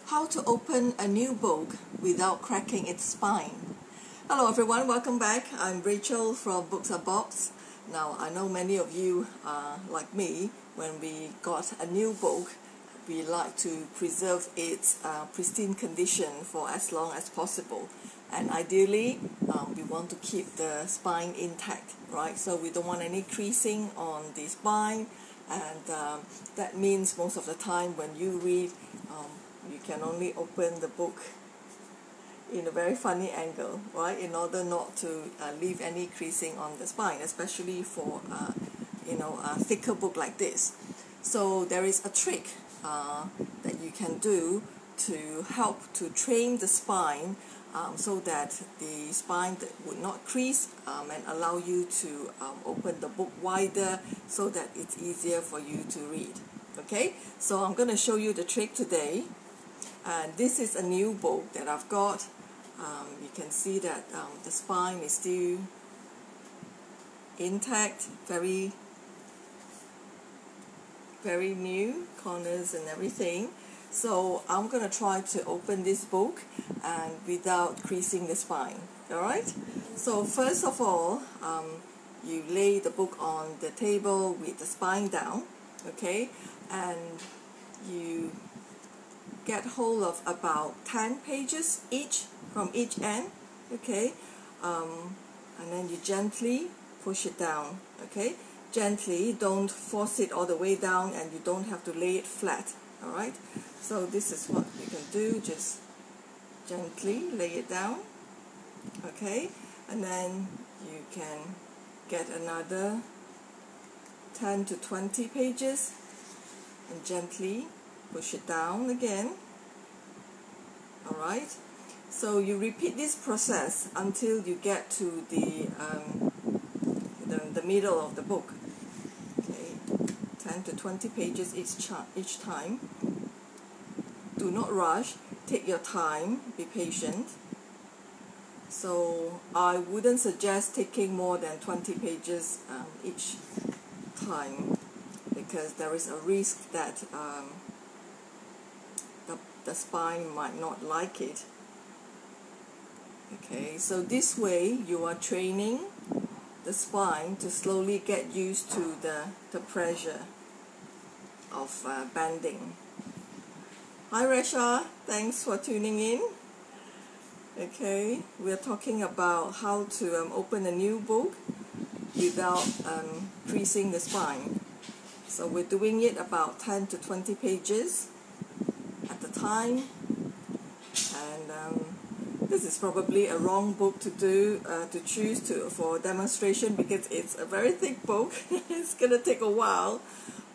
How to open a new book without cracking its spine. Hello everyone, welcome back. I'm Rachel from Books A Box. Now I know many of you are like me. When we got a new book, we like to preserve its pristine condition for as long as possible, and ideally we want to keep the spine intact, right? So we don't want any creasing on the spine, and that means most of the time when you read, you can only open the book in a very funny angle, right, in order not to leave any creasing on the spine, especially for a thicker book like this. So there is a trick that you can do to help to train the spine, so that the spine would not crease, and allow you to open the book wider so that it's easier for you to read. Okay, so I'm going to show you the trick today. And this is a new book that I've got. You can see that the spine is still intact, very new, corners and everything. So I'm going to try to open this book and without creasing the spine. Alright? So first of all, you lay the book on the table with the spine down, okay, and you get hold of about 10 pages each from each end, okay, and then you gently push it down, okay, gently, don't force it all the way down, and you don't have to lay it flat. Alright, so this is what you can do, just gently lay it down, okay, and then you can get another 10 to 20 pages and gently push it down again. Alright, so you repeat this process until you get to the middle of the book. Okay, 10 to 20 pages each time. Do not rush, take your time, be patient. So I wouldn't suggest taking more than 20 pages each time, because there is a risk that the spine might not like it. Okay, so this way you are training the spine to slowly get used to the pressure of bending. Hi Resha, thanks for tuning in. Okay, we're talking about how to open a new book without creasing the spine. So we're doing it about 10 to 20 pages at the time, and this is probably a wrong book to choose for demonstration, because it's a very thick book. It's gonna take a while,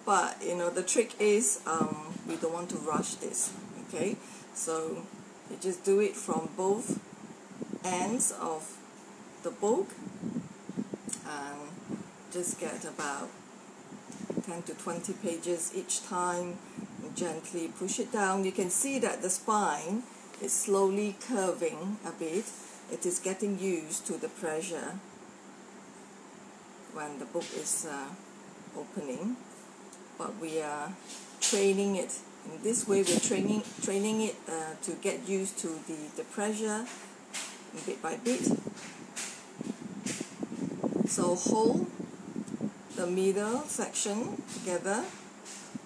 but the trick is we don't want to rush this. Okay, so you just do it from both ends of the book and just get about 10 to 20 pages each time. Gently push it down. You can see that the spine is slowly curving a bit. It is getting used to the pressure when the book is opening, but we are training it. In this way, we're training it to get used to the pressure bit by bit. So hold the middle section together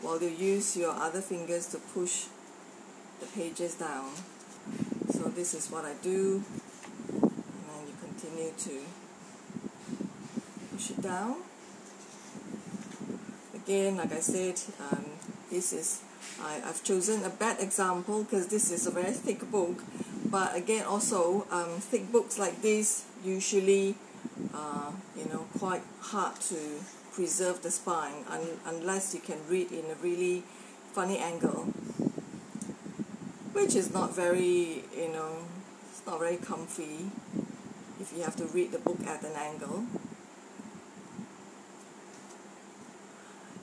while you use your other fingers to push the pages down. So this is what I do, and then you continue to push it down. Again, like I said, I've chosen a bad example because this is a very thick book, but again also thick books like this usually quite hard to preserve the spine unless you can read in a really funny angle, which is not very it's not very comfy if you have to read the book at an angle.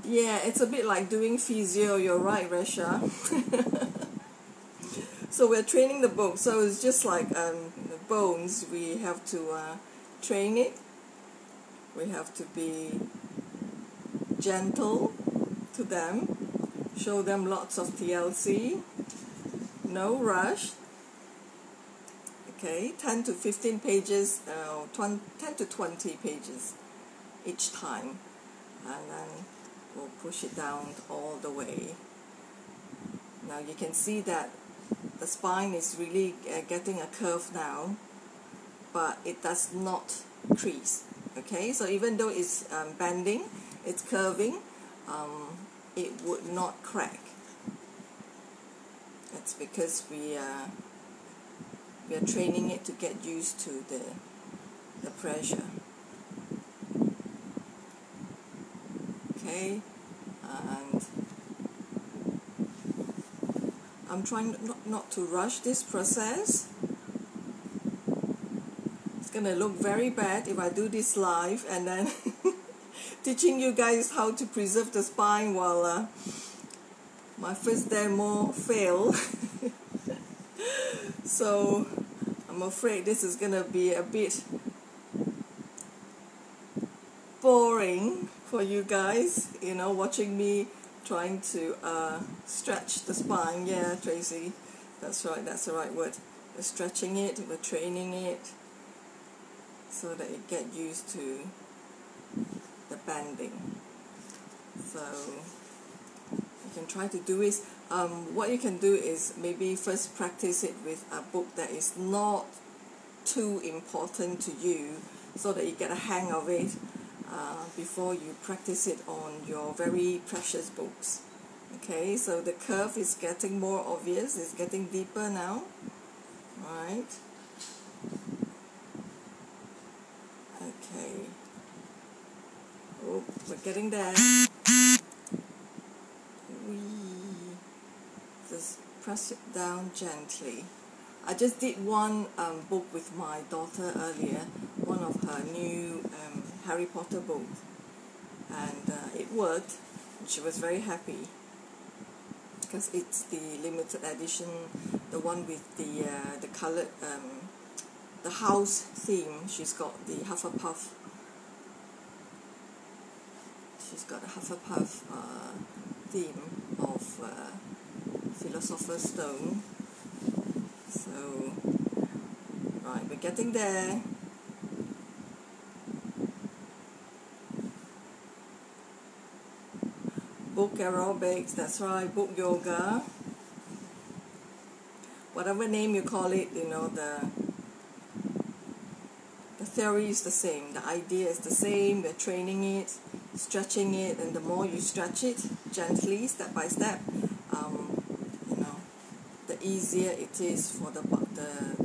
Yeah, it's a bit like doing physio. You're right, Resha. So we're training the book, so it's just like the bones. We have to train it. We have to be gentle to them, show them lots of TLC, no rush. Okay, 10 to 15 pages, 10 to 20 pages each time, and then we'll push it down all the way. Now you can see that the spine is really getting a curve now, but it does not crease. Okay, so even though it's bending, it's curving, it would not crack. That's because we are training it to get used to the pressure. Okay, and I'm trying not to rush this process. It's gonna look very bad if I do this live and then teaching you guys how to preserve the spine while my first demo failed. So I'm afraid this is gonna be a bit boring for you guys, you know, watching me trying to stretch the spine. Yeah, Tracy, that's right, that's the right word. We're stretching it, we're training it so that it get used to the bending. So you can try to do is what you can do is maybe first practice it with a book that is not too important to you, so that you get a hang of it before you practice it on your very precious books. Okay, so the curve is getting more obvious, it's getting deeper now, right? Okay, oh, we're getting there. We just press it down gently. I just did one book with my daughter earlier, one of her new Harry Potter books, and it worked. She was very happy because it's the limited edition, the one with the coloured, the house theme. She's got the Hufflepuff. She's got a Hufflepuff theme of Philosopher's Stone. So, right, we're getting there. Book aerobics, that's right, book yoga. Whatever name you call it, you know, the theory is the same, the idea is the same. We're training it, stretching it, and the more you stretch it gently, step by step, you know, the easier it is for the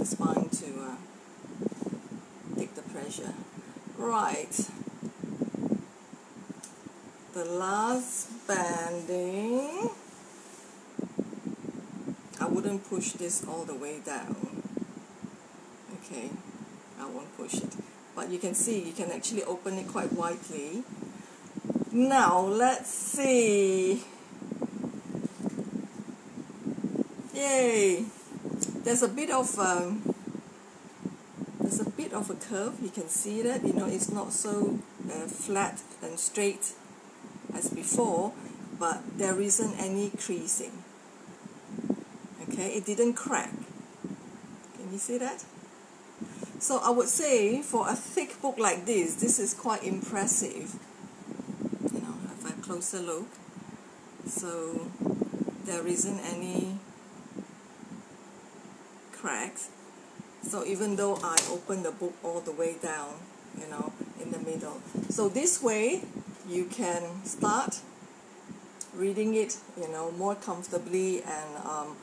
spine to take the pressure. Right. The last banding, I wouldn't push this all the way down. Okay, I won't push it. But you can see, you can actually open it quite widely. Now, let's see. Yay! There's a bit of a curve. You can see that, you know, it's not so flat and straight as before, but there isn't any creasing. Okay, it didn't crack. Can you see that? So I would say for a thick book like this is quite impressive. You know, have a closer look. So there isn't any cracks. So even though I open the book all the way down, you know, in the middle. So this way you can start reading it, you know, more comfortably, and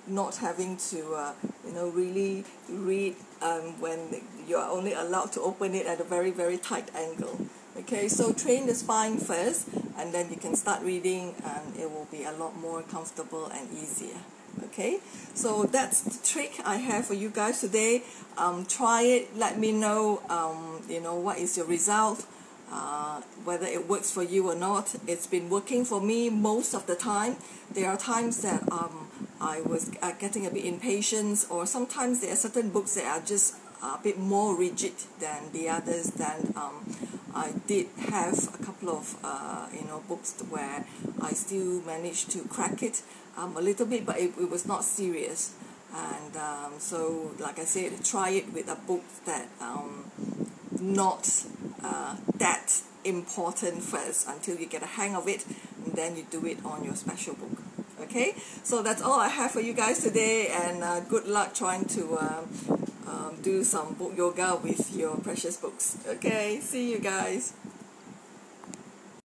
not having to, you know, really read when you're only allowed to open it at a very, very tight angle. Okay, so train the spine first, and then you can start reading, and it will be a lot more comfortable and easier. Okay, so that's the trick I have for you guys today. Try it, let me know, you know, what is your result, whether it works for you or not. It's been working for me most of the time. There are times that I was getting a bit impatient, or sometimes there are certain books that are just a bit more rigid than the others, than I did have a couple of books where I still managed to crack it a little bit, but it was not serious. And so, like I said, try it with a book that not that important first until you get a hang of it, and then you do it on your special book. Okay, so that's all I have for you guys today, and good luck trying to do some book yoga with your precious books. Okay, see you guys.